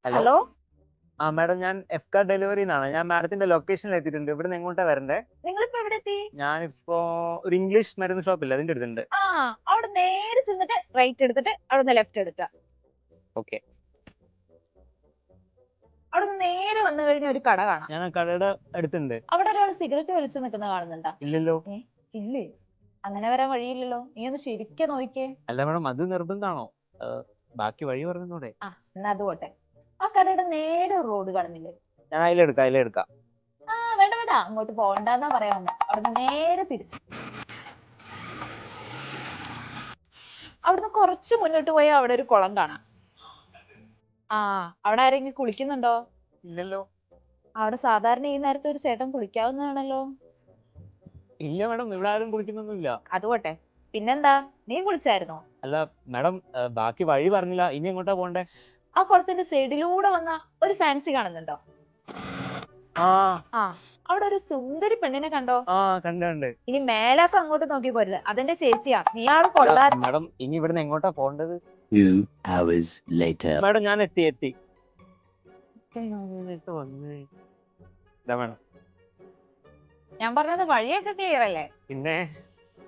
Hello. Hello. Madam, ഞാൻ F delivery എന്നാണ്. ഞാൻ മാഡത്തിന്റെ ലൊക്കേഷനിൽ എത്തിയിട്ടുണ്ട്. ഇവിടുന്ന് എങ്ങോട്ടാ വരണ്ടേ? നിങ്ങളിപ്പോ എവിടെ എത്തി? ഞാനിപ്പോ ഒരു ഇംഗ്ലീഷ് മരുന്ന് ഷോപ്പില്ല അതിന്റെ അടുത്തുണ്ട്. ആ, അവിടെ നേരെ ചെന്നിട്ട് റൈറ്റ് എടുത്തിട്ട് അവിടെ ലെഫ്റ്റ് എടുക്കുക. ഓക്കെ. അവിടെ നേരെ വന്നു കഴിഞ്ഞ ഒരു കട കാണാം. ഞാൻ ആ കടയുടെ അടുത്തുണ്ട്. അവിടെ ഒരാൾ സിഗരറ്റ് വലിച്ചു നിൽക്കുന്ന കാണുന്നുണ്ടോ? ഇല്ലല്ലോ. ഇല്ലേ? അങ്ങനെ വരാൻ വഴിയില്ലല്ലോ. നീ ഒന്ന് ശരിക്കും നോക്കിയേ. അല്ല മാഡം, അത് നിർബന്ധമാണോ? ബാക്കി വഴി പറഞ്ഞൂടെ? ആ, എന്നാ അത് പോട്ടെ. ആ കടയുടെ നേരെ റോഡ് കാണുന്നില്ലേ? ഞാൻ അതിലെടുക്കാം. ആ, വേണ്ട വേണ്ട, അങ്ങോട്ട് പോകണ്ടെന്നാ പറയാൻ വന്നെ. അവിടുന്ന് നേരെ തിരിച്ചു. അവിടുന്ന് കുറച്ച് മുന്നോട്ട് പോയാൽ അവിടെ ഒരു കുളം കാണാം. ആ, അവിടെ ആരെങ്കിലും കുളിക്കുന്നുണ്ടോ? ഇല്ലല്ലോ. അവിടെ സാധാരണ ഈ നേരത്തെ ഒരു ചേട്ടൻ കുളിക്കാവുന്നതാണല്ലോ. ഇല്ല മാഡം, ഇവിടെ ആരും കുളിക്കുന്നൊന്നുമില്ല. അത് പോട്ടെ, പിന്നെന്താ, നീ കുളിച്ചായിരുന്നോ? അല്ല മാഡം, ബാക്കി വഴി പറഞ്ഞില്ല. ഇനി എങ്ങോട്ടാ പോണ്ടേ? ആ കുളത്തിന്റെ സൈഡിലൂടെ വന്ന ഒരു ഫാൻസി കാണുന്നുണ്ടോ? ആ ആ, അവിടെ ഒരു സുന്ദരി പെണ്ണിനെ കണ്ടോ? ആ കണ്ട്. ഇനി മേലാക്കം അങ്ങോട്ട് നോക്കി പോരുത്, അതെന്റെ ചേച്ചിയാ. നീ ആള് കൊള്ളാ. മാഡം, ഇനി ഇവിടുന്ന് എങ്ങോട്ടാ പോണ്ടത്? 2 hours later. മാഡം, ഞാൻ എത്തി. ഇതാ മാഡം. ഞാൻ പറഞ്ഞത് വഴിയൊക്കെ ക്ലിയർ അല്ലേ? പിന്നെ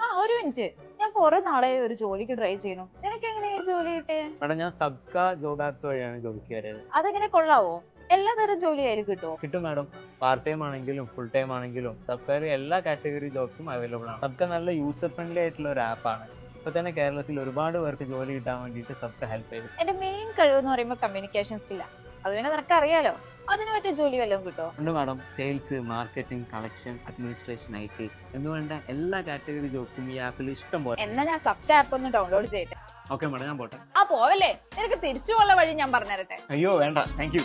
ആ, ഒരു മിനിറ്റ്. ഞാൻ കുറെ നാളെ ഒരു ജോലിക്ക് ട്രൈ ചെയ്യുന്നു. നിനക്ക് എങ്ങനെ ഈ ജോലി കിട്ടിയേ? മാഡം, ഞാൻ സബ്കാ ജോബ് ആപ്സ് വഴിയാണ് ജോലിക്ക് കയറിയത്. അതെങ്ങനെ കൊള്ളാവോ? എല്ലാ തരം ജോലി ആയാലും കിട്ടുമോ? കിട്ടും മാഡം. പാർട്ട് ടൈം ആണെങ്കിലും ഫുൾ ടൈം ആണെങ്കിലും സബ്കാർ എല്ലാ കാറ്റഗറി ജോബ്സും അവൈലബിൾ ആണ്. സബ്ക നല്ല യൂസർ ഫ്രണ്ട്ലി ആയിട്ടുള്ള ഒരു ആപ്പാണ്. ഇപ്പൊ തന്നെ കേരളത്തിൽ ഒരുപാട് പേർക്ക് ജോലി കിട്ടാൻ വേണ്ടിയിട്ട് സബ്ക ഹെൽപ്പ് ചെയ്തു. എന്റെ മെയിൻ കഴിവ് എന്ന് പറയുമ്പോൾ കമ്മ്യൂണിക്കേഷൻ സ്കില്ലാ. അത് പിന്നെ നിനക്ക് അറിയാലോ. അതിന് പറ്റിയ ജോലി വല്ലതും കിട്ടുമോ? ഉണ്ട് madam. Sales, marketing, collection, administration, IT എന്ന് വേണ്ട എല്ലാ കാറ്റഗറി ജോബ്സും ഈ ആപ്പിൽ ഇഷ്ടം പോലെ. എന്നാ ഞാൻ സബ്ക ആപ്പ് ഒന്ന് ഡൗൺലോഡ് ചെയ്യട്ടെ. ഓക്കെ മാഡം, ഞാൻ പോട്ടെ. ആ, പോവല്ലേ. നിനക്ക് തിരിച്ചുള്ള വഴി ഞാൻ പറഞ്ഞുതരട്ടെ. അയ്യോ വേണ്ട, താങ്ക് യു.